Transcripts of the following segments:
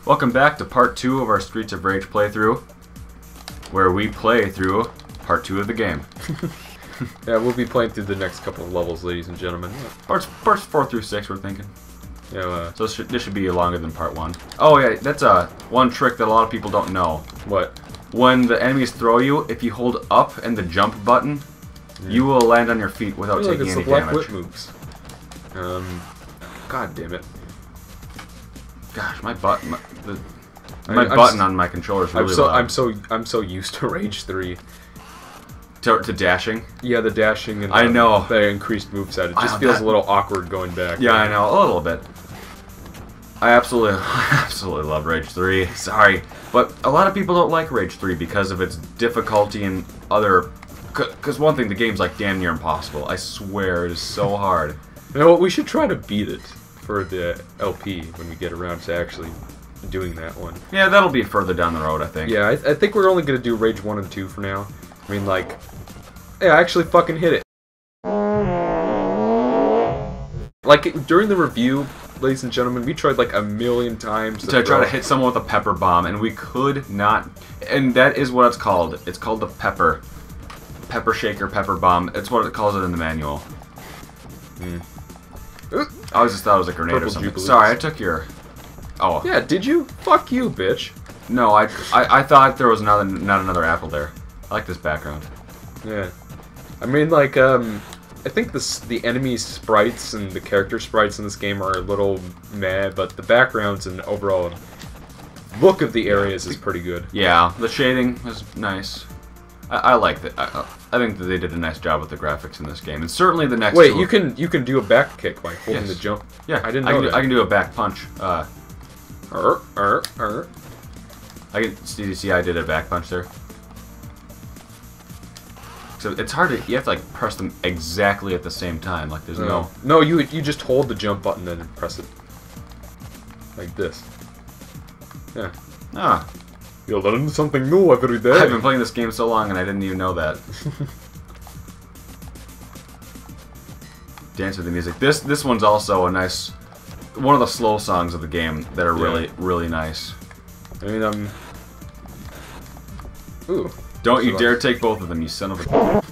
Welcome back to part 2 of our Streets of Rage playthrough, where we play through part 2 of the game. Yeah, we'll be playing through the next couple of levels, ladies and gentlemen. Parts 4 through 6, we're thinking. Yeah, so this should be longer than part 1. Oh yeah, that's one trick that a lot of people don't know. What? When the enemies throw you, if you hold up and the jump button, you will land on your feet without taking any damage. Whip moves. God damn it. Gosh, my button, my button on my controller is really loud. I'm so used to Rage 3. To dashing? Yeah, the dashing and I know the increased moveset. It just feels a little awkward going back. Yeah, I know, a little bit. I absolutely love Rage 3. Sorry, but a lot of people don't like Rage 3 because of its difficulty and other. Because one thing, the game's like damn near impossible. I swear, it is so hard. You know what? We should try to beat it for the LP when we get around to actually doing that one. Yeah, that'll be further down the road, I think. Yeah, I think we're only gonna do Rage 1 and 2 for now. I mean, like, yeah, I actually fucking hit it. Like, during the review, ladies and gentlemen, we tried like a million times to try to hit someone with a pepper bomb, and we could not. And that is what it's called. It's called the pepper shaker, pepper bomb. It's what it calls it in the manual. I always just thought it was a grenade or something. Jubilees. Sorry, I took your. Oh. Yeah, did you? Fuck you, bitch. No, I thought there was not another apple there. I like this background. Yeah. I mean, like, I think the enemy sprites and the character sprites in this game are a little meh, but the backgrounds and overall look of the areas is pretty good. Yeah, the shading is nice. I like that. I think that they did a nice job with the graphics in this game, and certainly the next. Wait, you can do a back kick by holding the jump. Yeah, I didn't know that. I can do a back punch. I can see. I did a back punch there. So it's hard to. You have to like press them exactly at the same time. Like there's no. No, you just hold the jump button and press it like this. Yeah. Ah. You'll learn something new every day. I've been playing this game so long and I didn't even know that. Dance with the music. This one's also a nice, one of the slow songs of the game that are really nice. I mean, ooh. Don't you dare take both of them, you son of a.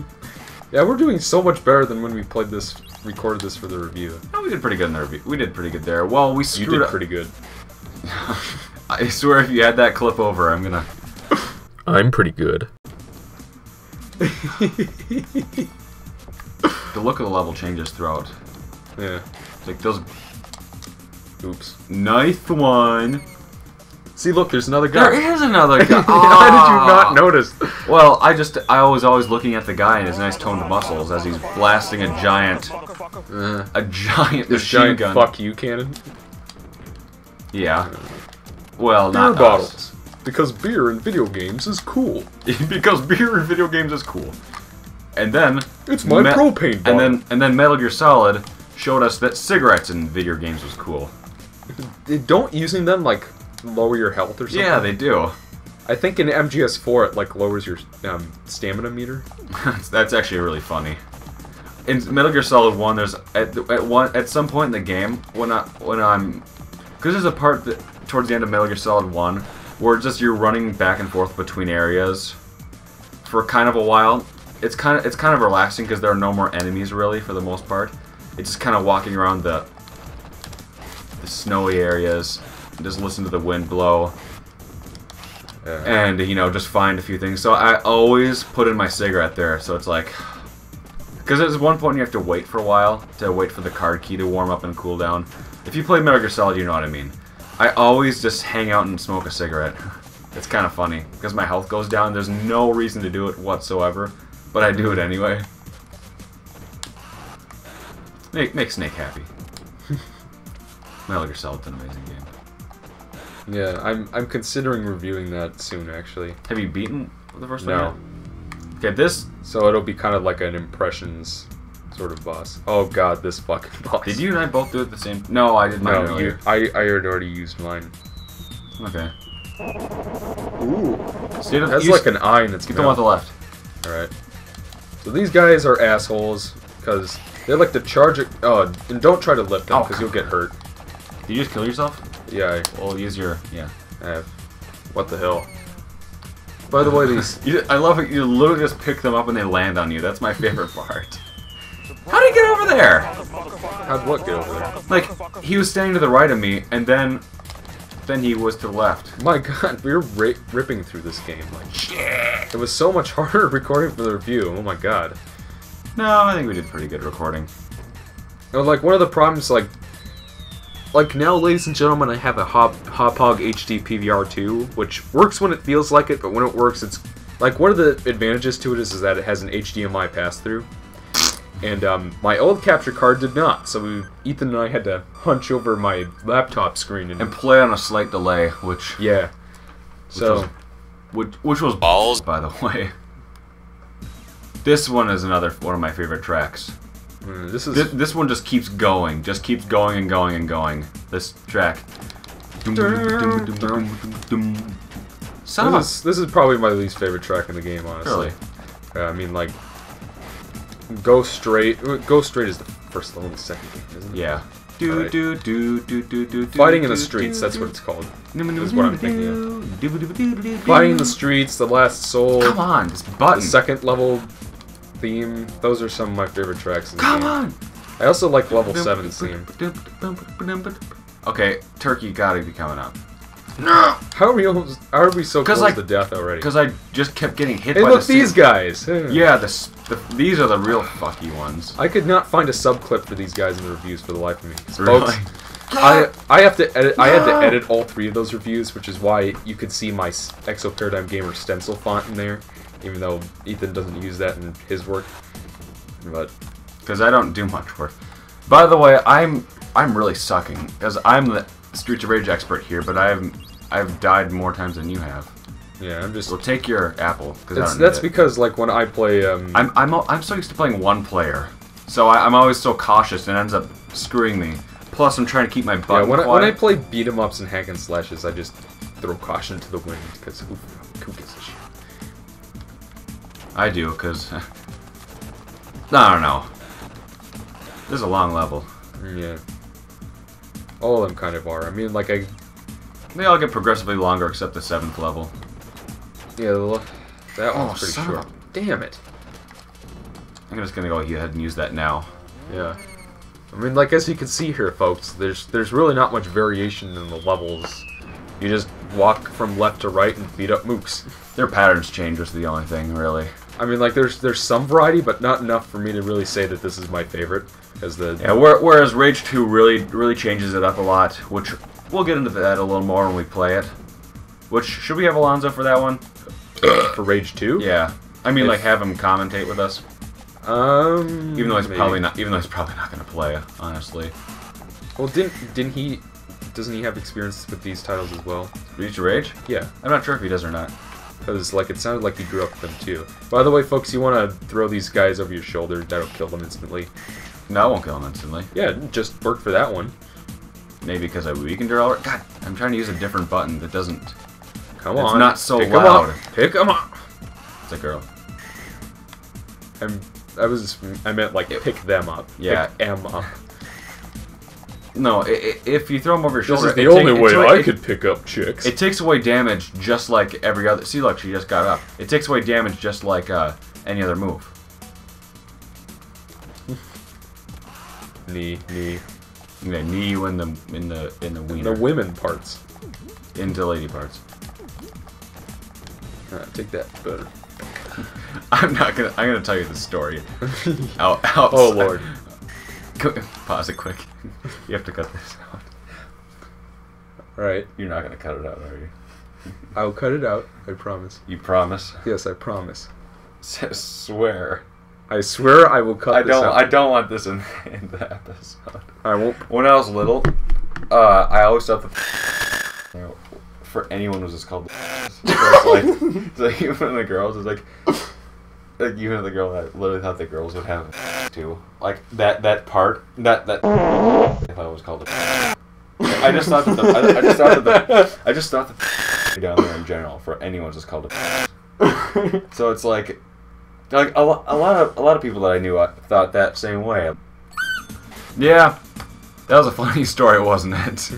Yeah, we're doing so much better than when we played this, recorded this for the review. Oh, we did pretty good in the review. We did pretty good there. Well, we screwed up. You did pretty good. I swear if you had that clip over, I'm gonna... I'm pretty good. The look of the level changes throughout. Yeah. It's like those... Oops. Ninth one! See, look, there's another guy. There is another guy! How did you not notice? Well, I was always looking at the guy and his nice toned muscles as he's blasting a giant machine gun. Fuck you cannon? Yeah. Well, beer not bottles. Us. Because beer in video games is cool. Because beer in video games is cool. And then it's my propane bottle. And then Metal Gear Solid showed us that cigarettes in video games was cool. Don't using them like lower your health or something? Yeah, they do. I think in MGS4 it like lowers your stamina meter. That's actually really funny. In Metal Gear Solid 1, there's at some point in the game when I'm because there's a part that towards the end of Metal Gear Solid 1 where just you're running back and forth between areas for kind of a while. It's kind of relaxing because there are no more enemies really for the most part. It's just kind of walking around the snowy areas, and just listen to the wind blow, and just find a few things. So I always put in my cigarette there. So it's like, because there's one point you have to wait for a while to wait for the card key to warm up and cool down. If you play Metal Gear Solid, you know what I mean. I always just hang out and smoke a cigarette. It's kind of funny, because my health goes down. There's no reason to do it whatsoever, but I do it anyway. Make Snake happy. Metal Gear Solid's an amazing game. Yeah, I'm considering reviewing that soon, actually. Have you beaten the first one? No. Okay, this... So it'll be kind of like an impressions sort of boss. Oh god, this fucking boss. Did you and I both do it the same? No, I did mine earlier. I had already used mine. Okay. Ooh. See, it has like an eye in its mouth. Keep them on the left. Alright. So these guys are assholes, because they like to charge it. Oh, and don't try to lift them, because you'll get hurt. Did you just kill yourself? Yeah. Well, use your... Yeah. What the hell? By the way, these... I love it. You literally just pick them up and they land on you. That's my favorite part. How did he get over there? How'd what get over there? Like, he was standing to the right of me, and then he was to the left. My god, we were ripping through this game. Like, shit. It was so much harder recording for the review. Oh my god. No, I think we did pretty good recording. You know, like, one of the problems, like now, ladies and gentlemen, I have a Hauppauge HD PVR 2, which works when it feels like it, but when it works, it's... Like, one of the advantages to it is that it has an HDMI pass-through. And, my old capture card did not, so Ethan and I had to hunch over my laptop screen and play on a slight delay, which... Yeah. Which was balls, by the way. This one is another one of my favorite tracks. This one just keeps going and going and going. This track. This is probably my least favorite track in the game, honestly. Really? I mean, like, Go Straight. Go Straight is the first level of the second game, isn't it? Yeah. Right. Fighting in the Streets, that's what it's called. Is what I'm thinking of. Fighting in the Streets, The Last Soul. Come on, this button. The second level theme. Those are some of my favorite tracks in the game. Come on! I also like level 7's theme. Okay, Turkey gotta be coming up. No! How are we so close to death already? Because I just kept getting hit by by look, these guys! Yeah, these are the real fucky ones. I could not find a sub-clip for these guys in the reviews for the life of me. Really? Folks, I have to edit. I had to edit all 3 of those reviews, which is why you could see my Exo Paradigm Gamer stencil font in there, even though Ethan doesn't use that in his work. But because I don't do much work. By the way, I'm really sucking because I'm the Streets of Rage expert here, but I've died more times than you have. Yeah, I'm just. Well, take your apple. That's because, like, when I play, I'm so used to playing one player, so I'm always so cautious and it ends up screwing me. Plus, I'm trying to keep my butt quiet. When I play beat 'em ups and hack and slashes, I just throw caution to the wind because who gives a shit? I do because I don't know. This is a long level. Yeah. All of them kind of are. I mean, like they all get progressively longer except the 7th level. Yeah, that one's pretty short. Damn it. I'm just gonna go ahead and use that now. Yeah. I mean, like, as you can see here, folks, there's really not much variation in the levels. You just walk from left to right and beat up mooks. Their patterns change is the only thing, really. I mean, like, there's some variety, but not enough for me to really say that this is my favorite. Yeah, whereas Rage 2 really changes it up a lot, which we'll get into that a little more when we play it. Which, should we have Alonzo for that one? For Rage 2? Yeah. I mean, like, have him commentate with us. Even though he's probably not going to play, honestly. Well, doesn't he have experience with these titles as well? Reach Rage? Yeah. I'm not sure if he does or not. Because, like, it sounded like he grew up with them too. By the way, folks, you want to throw these guys over your shoulder, that'll kill them instantly. No, it won't kill him instantly. Yeah, just work for that one. Maybe because I weakened her already. God, I'm trying to use a different button that doesn't. Come on. It's not so Pick loud. Pick 'em up. It's a girl. I meant like pick them up. Yeah. Pick 'em up. No, if you throw them over your shoulder, this is the only way I could pick up chicks. It takes away damage just like every other. See, look, she just got up. It takes away damage just like any other move. Knee. Yeah, knee you in the wiener. The women parts. Into lady parts. Take that, better. I'm gonna tell you the story. Oh Lord. Pause it quick. You have to cut this out. Alright. You're not gonna cut it out, are you? I'll cut it out, I promise. You promise? Yes, I promise. Swear. I swear I will cut this out. I don't want this in the episode. I won't. When I was little, I always thought that for anyone was just called it's like even the girls, it's like even the girl, I literally thought the girls would have too. Like that part, that if I was called I just thought that I just thought that down there in general for anyone was just called so it's like a lot of people that I knew thought that same way. Yeah, That was a funny story, wasn't it?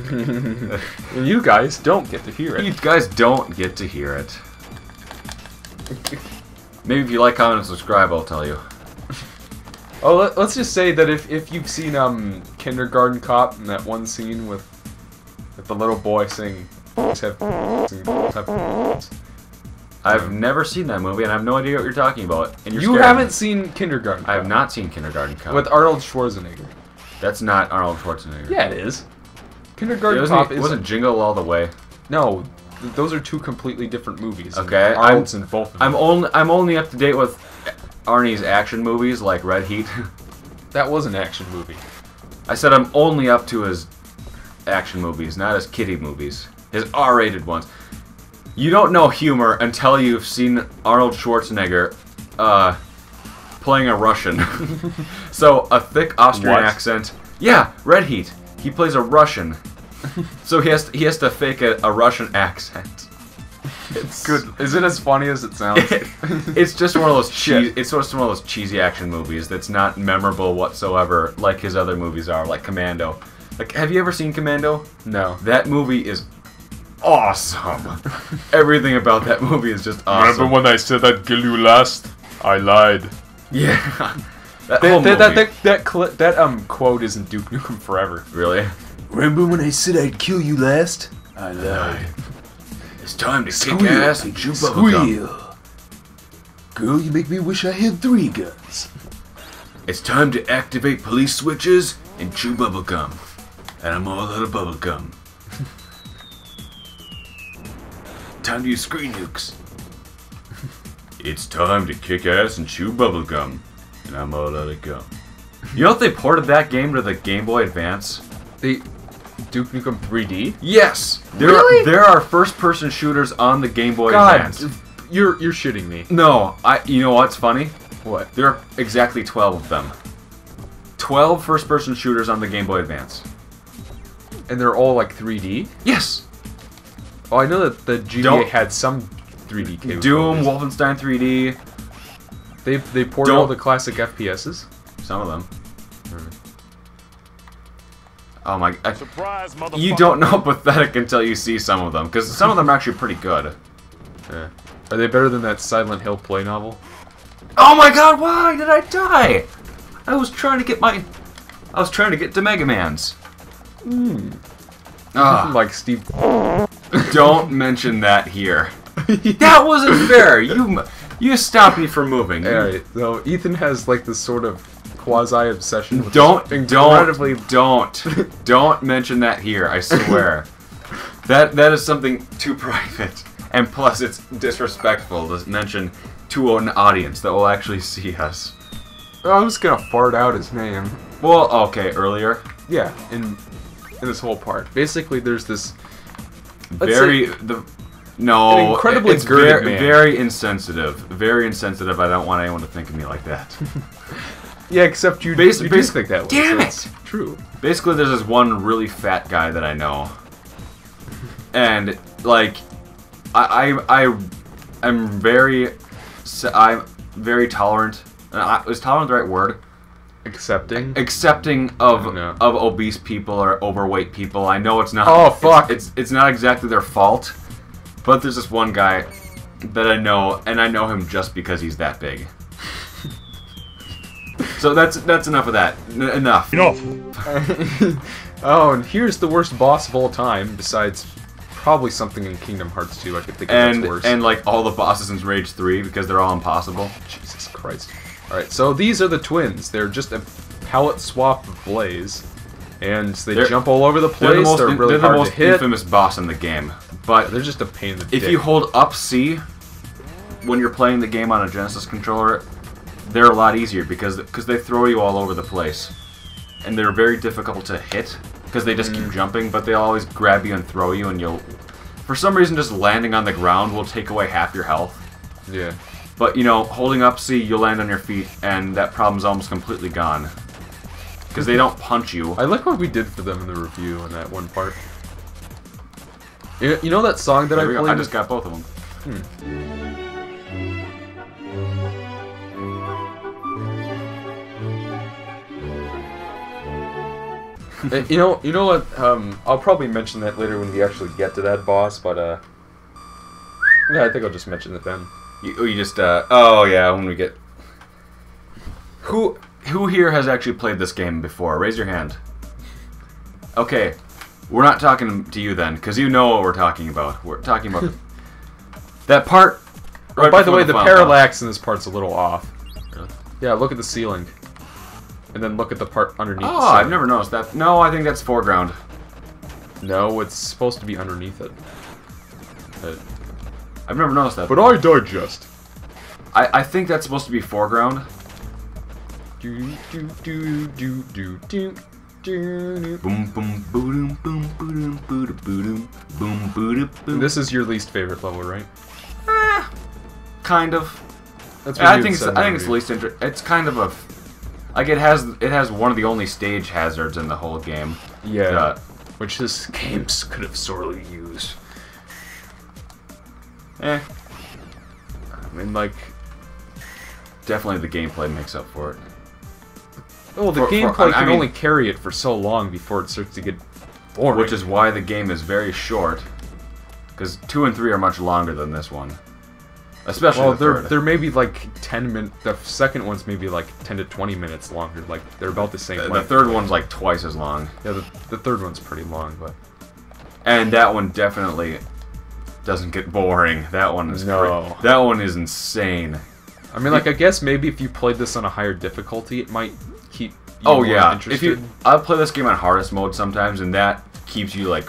And you guys don't get to hear it. You guys don't get to hear it. Maybe if you like, comment, and subscribe, I'll tell you. Oh, let's just say that if you've seen Kindergarten Cop in that one scene with the little boy saying, I've never seen that movie, and I have no idea what you're talking about. And you haven't seen Kindergarten Cop. I have not seen Kindergarten Cop. With Arnold Schwarzenegger. That's not Arnold Schwarzenegger. Yeah, it is. Kindergarten Cop is... wasn't Jingle All the Way. No, those are two completely different movies. Okay, Arnold's in both of them. I'm only up to date with Arnie's action movies, like Red Heat. That was an action movie. I said I'm only up to his action movies, not his kiddie movies. His R-rated ones. You don't know humor until you've seen Arnold Schwarzenegger playing a Russian. So, a thick Austrian accent. Yeah, Red Heat. He plays a Russian. So he has to fake a Russian accent. It's good. Is it as funny as it sounds? It's just one of those it's just one of those cheesy action movies that's not memorable whatsoever, like his other movies are, like Commando. Like, have you ever seen Commando? No. That movie is awesome. Everything about that movie is just awesome. Remember when I said I'd kill you last? I lied. Yeah. That quote isn't Duke Nukem Forever. Really? Remember when I said I'd kill you last? I lied. It's time to kick ass and chew bubblegum. Girl, you make me wish I had 3 guns. It's time to activate police switches and chew bubblegum. And I'm all out of bubblegum. Time to use screen nukes. It's time to kick ass and chew bubblegum. And I'm all out of gum. You know if they ported that game to the Game Boy Advance? The Duke Nukem 3D? Yes! There are first-person shooters on the Game Boy Advance. You're shitting me. No, you know what's funny? What? There are exactly 12 of them. 12 first-person shooters on the Game Boy Advance. And they're all like 3D? Yes! Oh, I know that the GBA had some 3D capabilities. Doom, Wolfenstein 3D. They ported all the classic FPSs? Some of them. Oh my... Surprise, motherfucker. You don't know Pathetic until you see some of them, because some of them are actually pretty good. Yeah. Are they better than that Silent Hill play novel? Oh my god, why did I die? I was trying to get to Mega Man's. Like Steve... Don't mention that here. That wasn't fair! You stopped me from moving. Alright, so Ethan has like this sort of quasi-obsession with Don't incredibly... mention that here, I swear. That is something too private. And plus, it's disrespectful to mention to an audience that will actually see us. I was gonna fart out his name. Well, okay, earlier. Yeah, in this whole part. Basically, there's this... an incredibly good man. Very insensitive. Very insensitive. I don't want anyone to think of me like that. Yeah, except you do think that way. Damn so it! True. Basically, there's this one really fat guy that I know. And, like, I'm very tolerant. Is tolerant the right word? Accepting? Accepting of obese people or overweight people. I know it's not. Oh, fuck. It's not exactly their fault. But there's this one guy that I know, and I know him just because he's that big. So that's enough of that. Enough. Oh, and here's the worst boss of all time, besides probably something in Kingdom Hearts 2. I could think of that's worse. And like all the bosses in Rage 3 because they're all impossible. Jesus Christ. Alright, so these are the twins. They're just a palette swap of Blaze. And they jump all over the place. They're really hard to hit. They're the most infamous boss in the game. But they're just a pain in the dick. If you hold up C when you're playing the game on a Genesis controller, they're a lot easier because they throw you all over the place. And they're very difficult to hit because they just keep jumping, but they'll always grab you and throw you, and you'll... For some reason, just landing on the ground will take away half your health. Yeah. But, you know, holding up C, you'll land on your feet, and that problem's almost completely gone. Because they don't punch you. I like what we did for them in the review in that one part. You know that song that I played? I just got both of them. You know what? I'll probably mention that later when we actually get to that boss, but yeah, I think I'll just mention it then. You just oh yeah, when we get who here has actually played this game before? Raise your hand. Okay, we're not talking to you then, because you know what we're talking about. We're talking about that part. Right, by the way, the final parallax in this part's a little off. Really? Yeah, look at the ceiling, and then look at the part underneath. Oh, the ceiling. I've never noticed that. No, I think that's foreground. No, it's supposed to be underneath it. I've never noticed that. But I digest. I think that's supposed to be foreground. Do do do do do do do. Boom boom boom boom boom boom boom boom boom boom. This is your least favorite level, right? Kind of. That's I think it's the least it's kind of a like it has one of the only stage hazards in the whole game. Yeah. Which this game could have sorely used. I mean, like, definitely the gameplay makes up for it. Oh, the gameplay can only carry it for so long before it starts to get boring. Which is why the game is very short. Because 2 and 3 are much longer than this one. Especially the third. They're maybe like 10 minutes. The second one's maybe like 10 to 20 minutes longer. Like, they're about the same length. The third one's like twice as long. Yeah, the third one's pretty long, but... And that one definitely doesn't get boring. That one is that one is insane. I mean, like, I guess maybe if you played this on a higher difficulty, it might keep you more interested. I'll play this game on hardest mode sometimes, and that keeps you like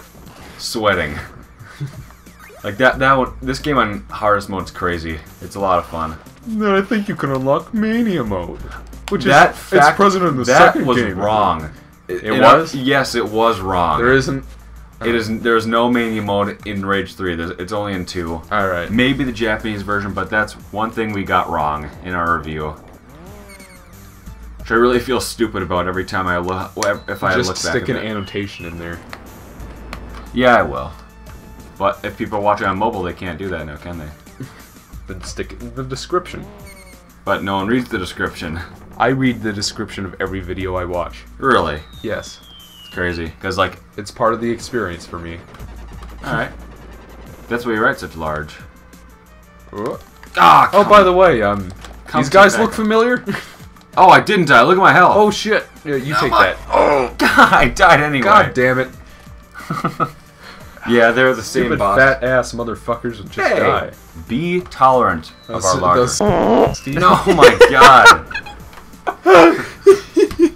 sweating. Like that one. This game on hardest mode's crazy. It's a lot of fun. Then I think you can unlock Mania mode, which that is it's present in the second game. That was wrong. It was? Yes, it was wrong. There isn't. It isn't. There's no Mania mode in Rage 3. It's only in 2. All right. Maybe the Japanese version, but that's one thing we got wrong in our review. Which I really feel stupid about every time I look. If I look back. Just stick an annotation in there. Yeah, I will. But if people are watching on mobile, they can't do that now, can they? Then stick it in the description. But no one reads the description. I read the description of every video I watch. Really? Yes. It's crazy, because like... It's part of the experience for me. Alright. That's why you write such large. Oh, by the way, these guys look familiar? Oh, I didn't die. Look at my health. Oh, shit. Yeah, you take that. Oh, God, I died anyway. God damn it. Yeah, they're the same boss. Fat-ass motherfuckers would just die. Be tolerant of our lager. No, oh my God.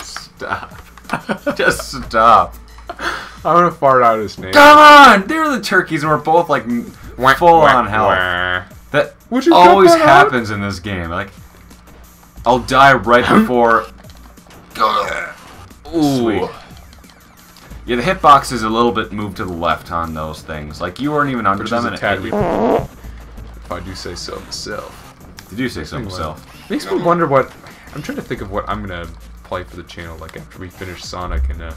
Stop. Just stop. I'm gonna fart out his name. Come on! They're the turkeys and we're both like full on health. That always happens in this game. Like, I'll die right before... Ooh. Sweet. Yeah, the hitbox is a little bit moved to the left on those things. Like, you weren't even under them. If I do say so myself. Did you say so myself? Makes me wonder what... I'm trying to think of what I'm gonna play for the channel, like after we finish Sonic and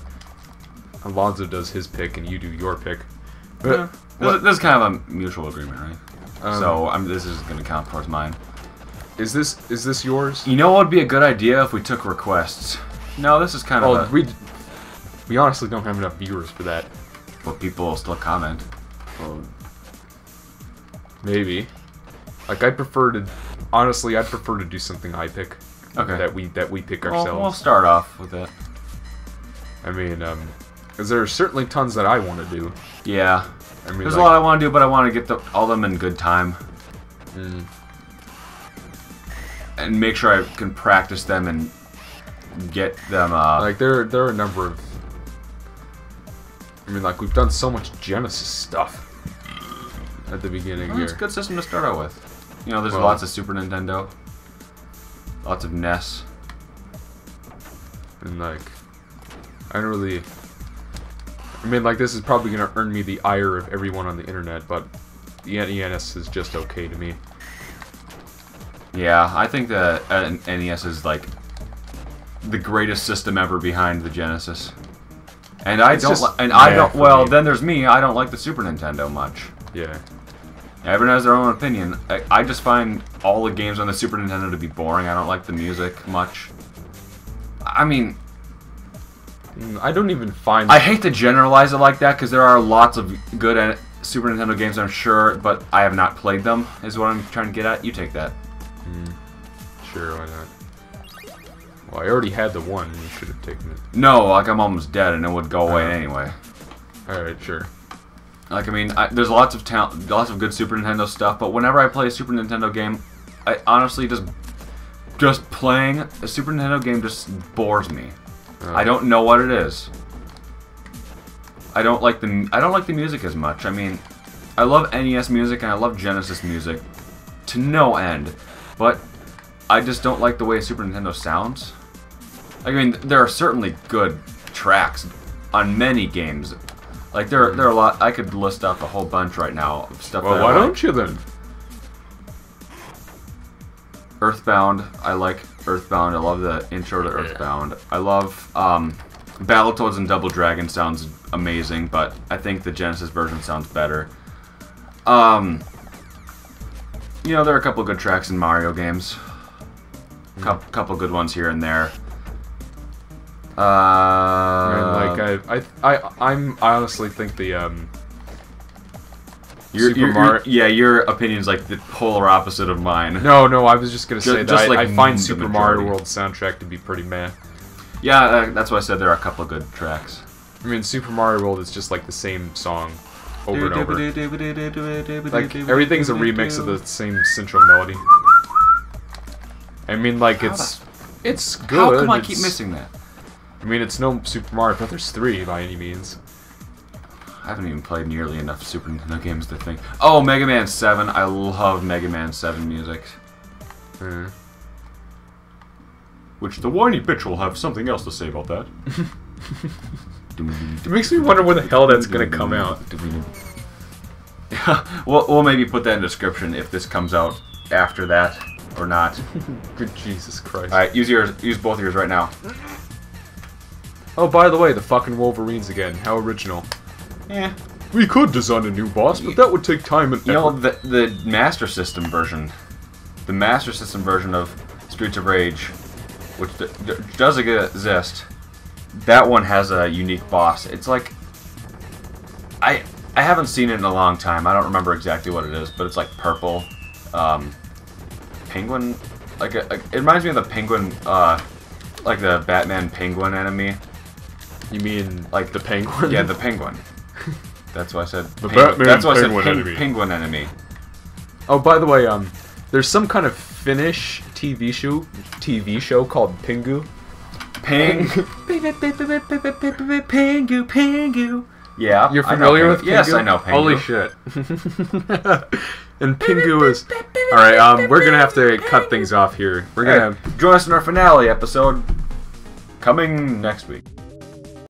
Alonzo does his pick and you do your pick. But this is kind of a mutual agreement, right? So this is gonna count towards mine. Is this yours? You know what would be a good idea if we took requests? No, this is kind of we honestly don't have enough viewers for that. But people will still comment. Well, maybe. Like, honestly, I'd prefer to do something I pick. Okay. That we pick ourselves. We'll start off with it. I mean, because there are certainly tons that I want to do. Yeah. I mean, there's a lot I want to do, but I want to get all of them in good time. And make sure I can practice them and get them, like, there are a number of... I mean, like, we've done so much Genesis stuff at the beginning here. It's a good system to start out with. You know, there's lots of Super Nintendo. Lots of NES. And, like, I don't really... I mean, like, this is probably going to earn me the ire of everyone on the internet, but the NES is just okay to me. Yeah, I think the NES is, like, the greatest system ever behind the Genesis. And well, then there's me. I don't like the Super Nintendo much. Yeah. Everyone has their own opinion. I just find all the games on the Super Nintendo to be boring. I don't like the music much. I mean, I don't even find... I hate to generalize it like that, because there are lots of good Super Nintendo games, I'm sure, but I have not played them, is what I'm trying to get at. You take that. Sure, why not? Well, I already had the one, you should have taken it. No, like, I'm almost dead, and it would go away anyway. Alright, sure. Like, I mean, there's lots of lots of good Super Nintendo stuff, but whenever I play a Super Nintendo game, I honestly just playing a Super Nintendo game just bores me. I don't know what it is. I don't like the music as much. I mean, I love NES music and I love Genesis music to no end, but I just don't like the way Super Nintendo sounds. I mean, there are certainly good tracks on many games. Like there are a lot. I could list off a whole bunch right now of stuff. Well, why don't you then? Earthbound. I like Earthbound. I love the intro to Earthbound. I love Battletoads and Double Dragon sounds amazing, but I think the Genesis version sounds better. You know, there are a couple good tracks in Mario games. Couple good ones here and there. I honestly think the your opinion's like the polar opposite of mine. No, I was just gonna say that like I find Super Mario World soundtrack to be pretty meh. Yeah, that's why I said there are a couple of good tracks. I mean, Super Mario World is just like the same song over and over. Like everything's a remix of the same central melody. I mean, like it's good. How come I keep missing that? I mean, it's no Super Mario Brothers 3 by any means. I haven't even played nearly enough Super Nintendo games to think. Oh, Mega Man 7. I love Mega Man 7 music. Which the whiny bitch will have something else to say about that. It makes me wonder when the hell that's gonna come out. We'll maybe put that in the description if this comes out after that or not. Good Jesus Christ. Alright, use both yours right now. Oh, by the way, the fucking Wolverines again. How original. Yeah. We could design a new boss, but that would take time and effort. You know, the Master System version. The Master System version of Streets of Rage, which does exist, that one has a unique boss. It's like... I haven't seen it in a long time. I don't remember exactly what it is, but it's like purple. Penguin... it reminds me of the penguin... like the Batman penguin enemy. You mean like the penguin? Yeah, the penguin. That's why I said penguin enemy. Oh, by the way, there's some kind of Finnish TV show called Pingu. Pingu. Yeah. You're familiar with Pingu? Yes, I know Pingu. Holy shit. And Pingu is... Alright, we're gonna have to cut things off here. We're gonna... Join us in our finale episode coming next week.